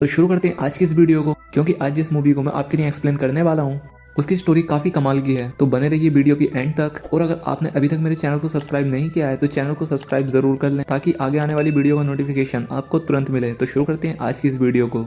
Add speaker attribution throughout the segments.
Speaker 1: तो शुरू करते हैं आज की इस वीडियो को, क्योंकि आज जिस मूवी को मैं आपके लिए एक्सप्लेन करने वाला हूँ उसकी स्टोरी काफी कमाल की है। तो बने रहिए वीडियो की एंड तक। और अगर आपने अभी तक मेरे चैनल को सब्सक्राइब नहीं किया है तो चैनल को सब्सक्राइब जरूर कर लें, ताकि आगे आने वाली वीडियो का नोटिफिकेशन आपको तुरंत मिले। तो शुरू करते हैं आज की इस वीडियो को।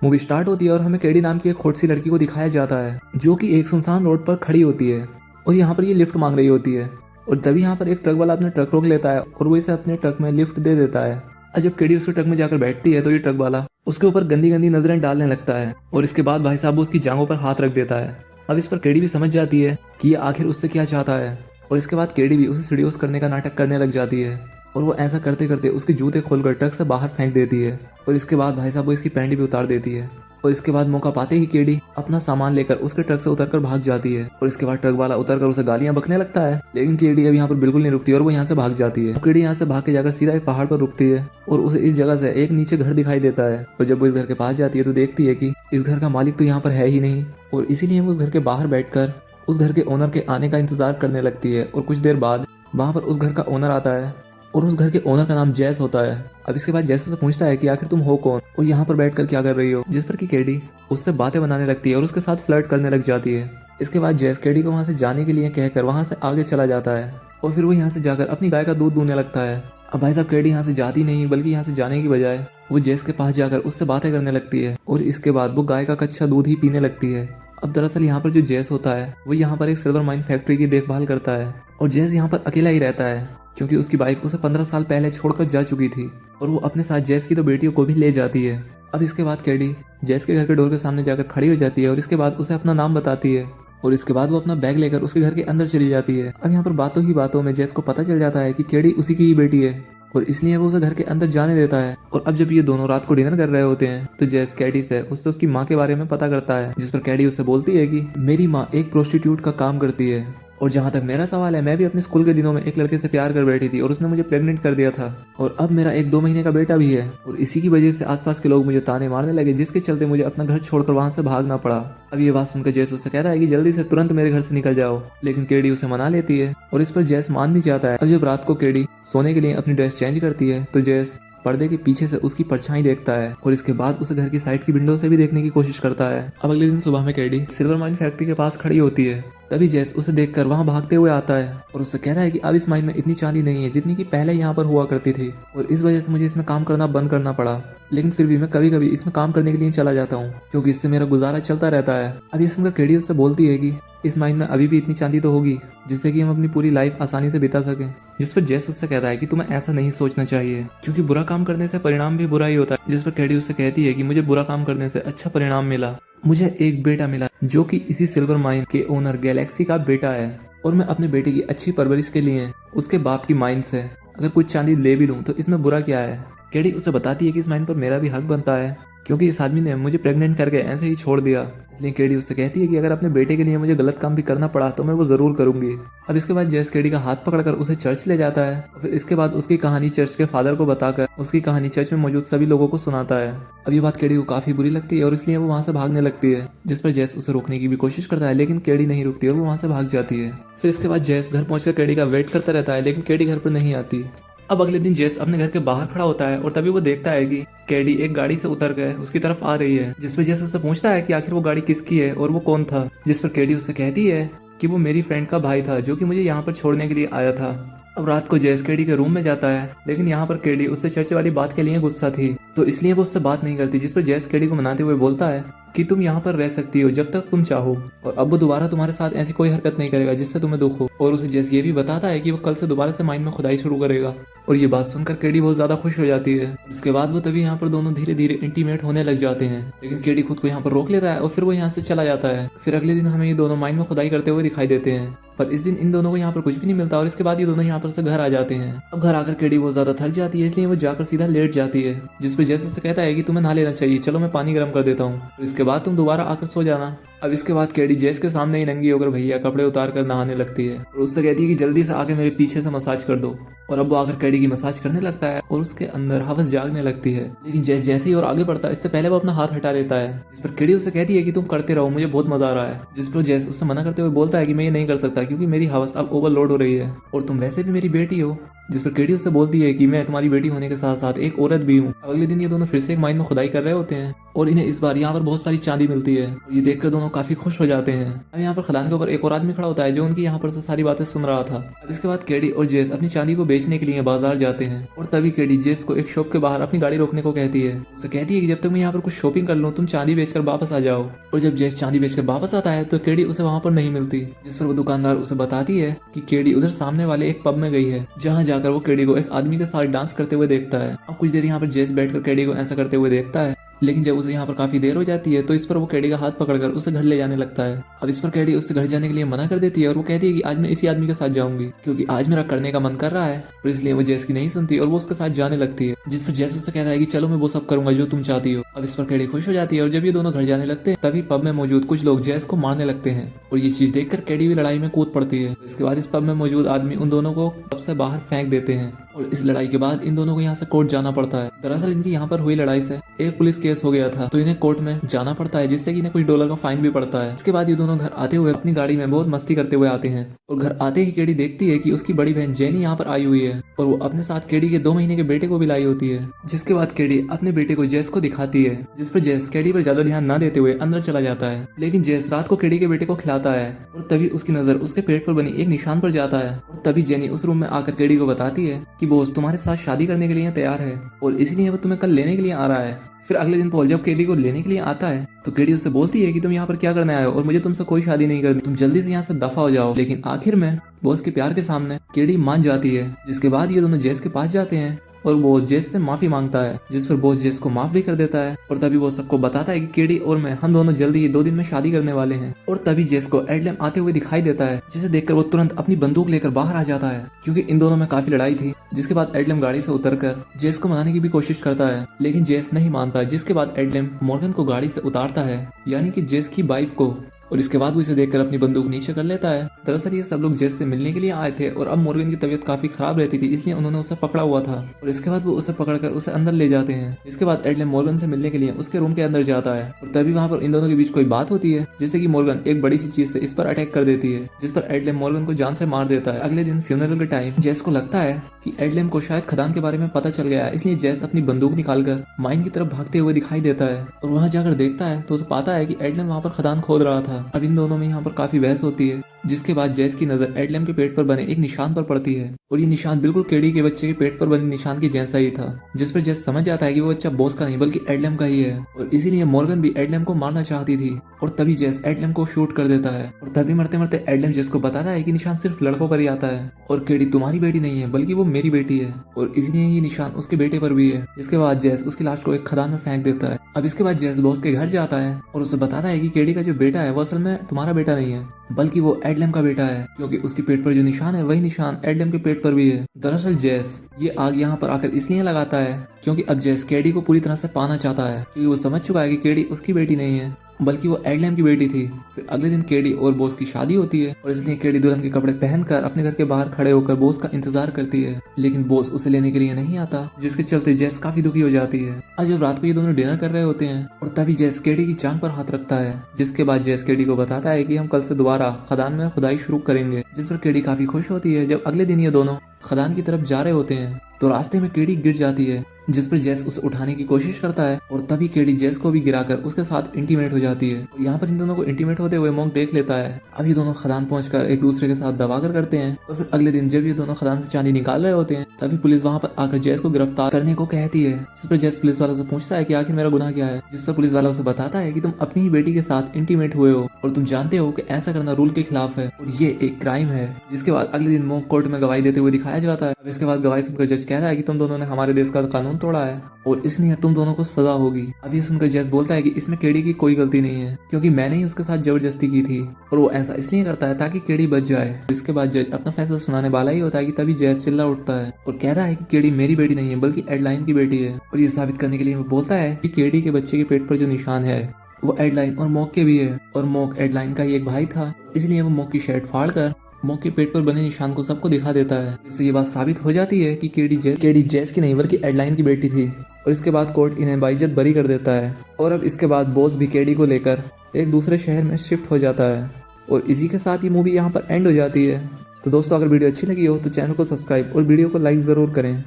Speaker 1: मूवी स्टार्ट होती है और हमें केडी नाम की एक खोट सी लड़की को दिखाया जाता है, जो कि एक सुनसान रोड पर खड़ी होती है और यहाँ पर ये लिफ्ट मांग रही होती है। और तभी यहाँ पर एक ट्रक वाला अपने ट्रक रोक लेता है और वो इसे अपने ट्रक में लिफ्ट दे देता है। और जब केडी उसके ट्रक में जाकर बैठती है तो ये ट्रक वाला उसके ऊपर गंदी गंदी नजरें डालने लगता है और इसके बाद भाई साहब उसकी जांघों पर हाथ रख देता है। अब इस पर केडी भी समझ जाती है कि ये आखिर उससे क्या चाहता है, और इसके बाद केडी भी उसे सीढ़ियों करने का नाटक करने लग जाती है। और वो ऐसा करते करते उसके जूते खोलकर ट्रक से बाहर फेंक देती है और इसके बाद भाई साहब वो इसकी पैंट भी उतार देती है। और इसके बाद मौका पाते ही केडी अपना सामान लेकर उसके ट्रक से उतरकर भाग जाती है। और इसके बाद ट्रक वाला उतरकर उसे गालियां बकने लगता है, लेकिन केडी अब यहाँ पर बिल्कुल नहीं रुकती और वो यहाँ से भाग जाती है। केडी यहाँ से भाग के जाकर सीधा एक पहाड़ पर रुकती है और उसे इस जगह से एक नीचे घर दिखाई देता है। और जब वो इस घर के पास जाती है तो देखती है कि इस घर का मालिक तो यहाँ पर है ही नहीं, और इसीलिए वो उस घर के बाहर बैठकर उस घर के ओनर के आने का इंतजार करने लगती है। और कुछ देर बाद वहाँ पर उस घर का ओनर आता है और उस घर के ओनर का नाम जैस होता है। अब इसके बाद जैस उससे पूछता है कि आखिर तुम हो कौन और यहाँ पर बैठकर क्या कर रही हो, जिस पर कि केडी उससे बातें बनाने लगती है और उसके साथ फ्लर्ट करने लग जाती है। इसके बाद जैस केडी को वहाँ से जाने के लिए कहकर वहाँ से आगे चला जाता है और फिर वो यहाँ से जाकर अपनी गाय का दूध दूहने लगता है। अब भाई साहब केडी यहाँ से जाती नहीं, बल्कि यहाँ से जाने की बजाय वो जैस के पास जाकर उससे बातें करने लगती है और इसके बाद वो गाय का कच्चा दूध ही पीने लगती है। अब दरअसल यहाँ पर जो जैस होता है वो यहाँ पर एक सिल्वर माइन फैक्ट्री की देखभाल करता है और जैस यहाँ पर अकेला ही रहता है, क्योंकि उसकी वाइफ उसे 15 साल पहले छोड़कर जा चुकी थी और वो अपने साथ जैस की 2 बेटियों को भी ले जाती है। अब इसके बाद केडी जैस के घर के डोर के सामने जाकर खड़ी हो जाती है और इसके बाद उसे अपना नाम बताती है और इसके बाद वो अपना बैग लेकर उसके घर के अंदर चली जाती है। अब यहाँ पर बातों ही बातों में जैस को पता चल जाता है कि केडी उसी की ही बेटी है और इसलिए वो उसे घर के अंदर जाने देता है। और अब जब ये दोनों रात को डिनर कर रहे होते हैं तो जैस कैडी से उससे उसकी माँ के बारे में पता करता है, जिस पर कैडी उससे बोलती है कि मेरी माँ एक प्रोस्टिट्यूट का काम करती है और जहाँ तक मेरा सवाल है, मैं भी अपने स्कूल के दिनों में एक लड़के से प्यार कर बैठी थी और उसने मुझे प्रेग्नेंट कर दिया था और अब मेरा एक 2 महीने का बेटा भी है और इसी की वजह से आसपास के लोग मुझे ताने मारने लगे, जिसके चलते मुझे अपना घर छोड़कर वहां से भागना पड़ा। अब ये बात सुनकर जैस उससे कह रहा है कि जल्दी से तुरंत मेरे घर से निकल जाओ, लेकिन केडी उसे मना लेती है और इस पर जैस मान भी जाता है। अब जब रात को केडी सोने के लिए अपनी ड्रेस चेंज करती है तो जैस पर्दे के पीछे से उसकी परछाई देखता है और इसके बाद उसे घर की साइड की विंडो से भी देखने की कोशिश करता है। अब अगले दिन सुबह में केडी सिल्वर माइन फैक्ट्री के पास खड़ी होती है, तभी जैस उसे देखकर वहां भागते हुए आता है और उससे कह रहा है कि अब इस माइन में इतनी चांदी नहीं है जितनी की पहले यहाँ पर हुआ करती थी और इस वजह से मुझे इसमें काम करना बंद करना पड़ा, लेकिन फिर भी मैं कभी कभी इसमें काम करने के लिए चला जाता हूँ क्योंकि इससे मेरा गुजारा चलता रहता है। अब ये सुनकर केडी उससे बोलती है कि इस माइन में अभी भी इतनी चांदी तो होगी जिससे कि हम अपनी पूरी लाइफ आसानी से बिता सकें, जिस पर जैस उससे कहता है कि तुम्हें ऐसा नहीं सोचना चाहिए क्योंकि बुरा काम करने से परिणाम भी बुरा ही होता है। जिस पर केडी उससे कहती है कि मुझे बुरा काम करने से अच्छा परिणाम मिला, मुझे एक बेटा मिला जो कि इसी सिल्वर माइन के ओनर गैलेक्सी का बेटा है और मैं अपने बेटे की अच्छी परवरिश के लिए उसके बाप की माइन से अगर कुछ चांदी ले भी लूं तो इसमें बुरा क्या है। केडी उसे बताती है कि इस माइन पर मेरा भी हक बनता है क्योंकि इस आदमी ने मुझे प्रेग्नेंट करके ऐसे ही छोड़ दिया, इसलिए केडी उससे कहती है कि अगर अपने बेटे के लिए मुझे गलत काम भी करना पड़ा तो मैं वो जरूर करूंगी। अब इसके बाद जैस केडी का हाथ पकड़कर उसे चर्च ले जाता है और फिर इसके बाद उसकी कहानी चर्च के फादर को बताकर उसकी कहानी चर्च में मौजूद सभी लोगों को सुनाता है। अब ये बात केडी को काफी बुरी लगती है और इसलिए वो वहाँ से भागने लगती है, जिस पर जैस उसे रोकने की भी कोशिश करता है, लेकिन केडी नहीं रुकती और वो वहाँ से भाग जाती है। फिर इसके बाद जैस घर पहुंचकर केडी का वेट करता रहता है, लेकिन केडी घर पर नहीं आती। अब अगले दिन जैस अपने घर के बाहर खड़ा होता है और तभी वो देखता है कि केडी एक गाड़ी से उतर कर उसकी तरफ आ रही है, जिस पर जैस उससे पूछता है कि आखिर वो गाड़ी किसकी है और वो कौन था, जिस पर केडी उससे कहती है कि वो मेरी फ्रेंड का भाई था जो कि मुझे यहाँ पर छोड़ने के लिए आया था। अब रात को जैस केडी के रूम में जाता है, लेकिन यहाँ पर केडी उससे चर्च वाली बात के लिए गुस्सा थी तो इसलिए वो उससे बात नहीं करती, जिस पर जैस केडी को मनाते हुए बोलता है कि तुम यहाँ पर रह सकती हो जब तक तुम चाहो और अब वो दोबारा तुम्हारे साथ ऐसी कोई हरकत नहीं करेगा जिससे तुम्हें दुख हो। और उसे जैस ये भी बताता है कि वो कल से दोबारा से माइन में खुदाई शुरू करेगा और ये बात सुनकर केडी बहुत ज्यादा खुश हो जाती है। इसके बाद वो तभी यहाँ पर दोनों धीरे धीरे इंटीमेट होने लग जाते हैं, लेकिन केडी खुद को यहाँ पर रोक लेता है और फिर वो यहाँ से चला जाता है। फिर अगले दिन हमें ये दोनों माइन में खुदाई करते हुए दिखाई देते हैं, पर इस दिन इन दोनों को यहाँ पर कुछ भी नहीं मिलता और इसके बाद ये दोनों यहाँ पर से घर आ जाते हैं। अब घर आकर केडी बहुत ज्यादा थक जाती है, इसलिए वो जाकर सीधा लेट जाती है, जिस पर जैस उससे कहता है कि तुम्हें नहा लेना चाहिए, चलो मैं पानी गर्म कर देता हूँ। इसके बाद तुम दोबारा आकर सो जाना। अब इसके बाद केडी जेस के सामने ही नंगी होकर भैया कपड़े उतार कर नहाने लगती है और उससे कहती है कि जल्दी से आके मेरे पीछे से मसाज कर दो। और अब वो आकर केडी की मसाज करने लगता है और उसके अंदर हवस जागने लगती है। लेकिन जेस जैसे ही और आगे बढ़ता है इससे पहले वो अपना हाथ हटा लेता है, जिस पर केडी उससे कहती है कि तुम करते रहो, मुझे बहुत मजा आ रहा है। जिस पर जेस उससे मना करते हुए बोलता है कि मैं ये नहीं कर सकता क्योंकि मेरी हवस अब ओवरलोड हो रही है और तुम वैसे भी मेरी बेटी हो। जिस पर केडी उससे बोलती है कि मैं तुम्हारी बेटी होने के साथ साथ एक औरत भी हूँ। अगले दिन ये दोनों फिर से एक माइन में खुदाई कर रहे होते हैं और इन्हें इस बार यहाँ पर बहुत सारी चांदी मिलती है और ये देखकर दोनों काफी खुश हो जाते हैं। अब यहाँ पर खदान के ऊपर एक और आदमी खड़ा होता है जो उनकी यहाँ पर से सारी बातें सुन रहा था। अब इसके बाद केडी और जेस अपनी चांदी को बेचने के लिए बाजार जाते हैं और तभी केडी जेस को एक शॉप के बाहर अपनी गाड़ी रोकने को कहती है। उससे कहती है कि जब तक मैं यहाँ पर कुछ शॉपिंग कर लूँ तुम चांदी बेचकर वापस आ जाओ। और जब जेस चांदी बेचकर वापस आता है तो केडी उसे वहाँ पर नहीं मिलती, जिस पर वो दुकानदार उसे बताती है कि केडी उधर सामने वाले एक पब में गई है, जहाँ जाकर वो केडी को एक आदमी के साथ डांस करते हुए देखता है। अब कुछ देर यहाँ पर जेस बैठकर केडी को ऐसा करते हुए देखता है, लेकिन जब उसे यहाँ पर काफी देर हो जाती है तो इस पर वो केडी का हाथ पकड़कर उसे घर ले जाने लगता है। अब इस पर केडी उससे घर जाने के लिए मना कर देती है और वो कहती है कि आज मैं इसी आदमी के साथ जाऊंगी क्योंकि आज मेरा करने का मन कर रहा है, और इसलिए वो जेस की नहीं सुनती और वो उसके साथ जाने लगती है। जिस पर जेस उससे कहता है कि चलो मैं वो सब करूंगा जो तुम चाहती हो। अब इस पर केडी खुश हो जाती है और जब ये दोनों घर जाने लगते हैं तभी पब में मौजूद कुछ लोग जेस को मारने लगते हैं और ये चीज देखकर केडी भी लड़ाई में कूद पड़ती है। इसके बाद इस पब में मौजूद आदमी उन दोनों को पब से बाहर फेंक देते हैं और इस लड़ाई के बाद इन दोनों को यहाँ से कोर्ट जाना पड़ता है। दरअसल इनकी यहाँ पर हुई लड़ाई से एक पुलिस केस हो गया था तो इन्हें कोर्ट में जाना पड़ता है, जिससे कि इन्हें कुछ डॉलर का फाइन भी पड़ता है। इसके बाद ये दोनों घर आते हुए अपनी गाड़ी में बहुत मस्ती करते हुए आते हैं और घर आते ही केडी देखती है कि उसकी बड़ी बहन जेनी यहाँ पर आई हुई है और वो अपने साथ केडी के 2 महीने के बेटे को भी लाई होती है। जिसके बाद केडी अपने बेटे को जेस को दिखाती है, जिस पर जेस केडी पर ज्यादा ध्यान न देते हुए अंदर चला जाता है। लेकिन जेस रात को केडी के बेटे को खिलाता है और तभी उसकी नजर उसके पेट पर बनी एक निशान पर जाता है और तभी जेनी उस रूम में आकर केडी को बताती है कि बॉस तुम्हारे साथ शादी करने के लिए तैयार है और इसलिए वो तुम्हें कल लेने के लिए आ रहा है। फिर अगले दिन पॉल जब केडी को लेने के लिए आता है तो केडी उससे बोलती है कि तुम यहाँ पर क्या करने आए हो और मुझे तुमसे कोई शादी नहीं करनी, तुम जल्दी से यहाँ से दफा हो जाओ। लेकिन आखिर में बॉस के प्यार के सामने केडी मान जाती है, जिसके बाद ये दोनों जेस के पास जाते हैं और वो जेस से माफी मांगता है, जिस पर बॉस जेस को माफ भी कर देता है और तभी वो सबको बताता है कि केडी और मैं हम दोनों जल्दी ही 2 दिन में शादी करने वाले हैं। और तभी जेस को एडलेम आते हुए दिखाई देता है, जिसे देखकर वो तुरंत अपनी बंदूक लेकर बाहर आ जाता है क्योंकि इन दोनों में काफी लड़ाई थी। जिसके बाद एडलेम गाड़ी से उतरकर जेस को मनाने की भी कोशिश करता है, लेकिन जेस नहीं मानता। जिसके बाद एडलेम मॉर्गन को गाड़ी से उतारता है, यानी कि जेस की वाइफ को, और इसके बाद वो इसे देखकर अपनी बंदूक नीचे कर लेता है। दरअसल ये सब लोग जेस से मिलने के लिए आए थे और अब मॉर्गन की तबीयत काफी खराब रहती थी, इसलिए उन्होंने उसे पकड़ा हुआ था और इसके बाद वो उसे पकड़कर उसे अंदर ले जाते हैं। इसके बाद एडलेम मॉर्गन से मिलने के लिए उसके रूम के अंदर जाता है और तभी वहाँ पर इन दोनों के बीच कोई बात होती है, जिससे कि मॉर्गन एक बड़ी सी चीज से इस पर अटैक कर देती है, जिस पर एडलेम मॉर्गन को जान से मार देता है। अगले दिन फ्यूनरल के टाइम जेस को लगता है कि एडलेम को शायद खदान के बारे में पता चल गया है, इसलिए जेस अपनी बंदूक निकालकर माइन की तरफ भागते हुए दिखाई देता है और वहाँ जाकर देखता है तो उसे पाता है कि एडलेम वहाँ पर खदान खोद रहा था। अब इन दोनों में यहाँ पर काफी बहस होती है, जिसके बाद जेस की नजर एडलेम के पेट पर बने एक निशान पर पड़ती है और ये निशान बिल्कुल केडी के बच्चे के पेट पर बने निशान के जैसा ही था, जिस पर जेस समझ जाता है कि वो बच्चा बॉस का नहीं बल्कि एडलेम का ही है और इसीलिए मॉर्गन भी एडलेम को मारना चाहती थी। और तभी जेस एडलेम को शूट कर देता है और तभी मरते मरते एडलेम जेस को बताता है कि निशान सिर्फ लड़कों पर ही आता है और केडी तुम्हारी बेटी नहीं है बल्कि वो मेरी बेटी है और इसलिए ये निशान उसके बेटे पर भी है। जिसके बाद जेस उसकी लाश को एक खदान में फेंक देता है। अब इसके बाद जेस बॉस के घर जाता है और उसे बताता है कि केडी का जो बेटा है वो असल में तुम्हारा बेटा नहीं है बल्कि वो एडलेम का बेटा है, क्योंकि उसके पेट पर जो निशान है वही निशान एडलेम के पेट पर भी है। दरअसल जेस ये आग यहाँ पर आकर इसलिए लगाता है क्योंकि अब जेस केडी को पूरी तरह से पाना चाहता है, क्योंकि वो समझ चुका है कि केडी उसकी बेटी नहीं है बल्कि वो एडलेम की बेटी थी। फिर अगले दिन केडी और बॉस की शादी होती है और इसलिए केडी दुल्हन के कपड़े पहनकर अपने घर के बाहर खड़े होकर बॉस का इंतजार करती है, लेकिन बॉस उसे लेने के लिए नहीं आता, जिसके चलते जेस काफी दुखी हो जाती है। अब जब रात को ये दोनों डिनर कर रहे होते हैं और तभी जेस केडी की जांघ पर हाथ रखता है, जिसके बाद जेस केडी को बताता है कि हम कल से दोबारा खदान में खुदाई शुरू करेंगे, जिस पर केडी काफी खुश होती है। जब अगले दिन ये दोनों खदान की तरफ जा रहे होते हैं तो रास्ते में केडी गिर जाती है, जिस पर जेस उसे उठाने की कोशिश करता है और तभी केडी जेस को भी गिराकर उसके साथ इंटीमेट हो जाती है। और यहाँ पर इन दोनों को इंटीमेट होते हुए मॉन्क देख लेता है। अब ये दोनों खदान पहुंचकर एक दूसरे के साथ दबाकर करते हैं और फिर अगले दिन जब ये दोनों खदान से चांदी निकाल रहे होते हैं तभी पुलिस वहाँ पर आकर जेस को गिरफ्तार करने को कहती है, जिस पर जेस पुलिस वालों से पूछता है कि आखिर मेरा गुनाह क्या है, जिस पर पुलिस वाला उसे बताता है कि तुम अपनी ही बेटी के साथ इंटीमेट हुए हो और तुम जानते हो कि ऐसा करना रूल के खिलाफ है और ये एक क्राइम है। जिसके बाद अगले दिन मॉन्क कोर्ट में गवाही देते हुए दिखाया जाता है। अब इसके बाद गवाही सुनकर जज कहता है कि तुम दोनों ने हमारे देश का कानून तोड़ा है और इसलिए तुम दोनों को सजा होगी। अब ये सुनकर जेस बोलता है कि इसमें केडी की कोई गलती नहीं है, क्योंकि मैंने ही उसके साथ जबरदस्ती की थी और वो ऐसा इसलिए करता है ताकि केडी बच जाए। इसके बाद जज अपना फैसला सुनाने वाला ही होता है कि तभी जेस चिल्ला उठता है और कहता है कि केडी मेरी बेटी नहीं है बल्कि एडलाइन की बेटी है और ये साबित करने के लिए वो बोलता है कि केडी के बच्चे के पेट पर जो निशान है वो एडलाइन और मॉक के भी है और मॉक एडलाइन का ही एक भाई था, इसलिए वो मॉक की शर्ट फाड़ कर मॉक के पेट पर बने निशान को सबको दिखा देता है। इससे ये बात साबित हो जाती है कि केडी जेस की नहीं बल्कि एडलाइन की बेटी थी और इसके बाद कोर्ट इन्हें बाइज्जत बरी कर देता है और अब इसके बाद बॉस भी केडी को लेकर एक दूसरे शहर में शिफ्ट हो जाता है और इसी के साथ ये मूवी यहाँ पर एंड हो जाती है। तो दोस्तों अगर वीडियो अच्छी लगी हो तो चैनल को सब्सक्राइब और वीडियो को लाइक ज़रूर करें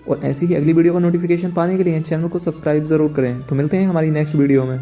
Speaker 1: और ऐसी ही अगली वीडियो का नोटिफिकेशन पाने के लिए चैनल को सब्सक्राइब ज़रूर करें। तो मिलते हैं हमारी नेक्स्ट वीडियो में।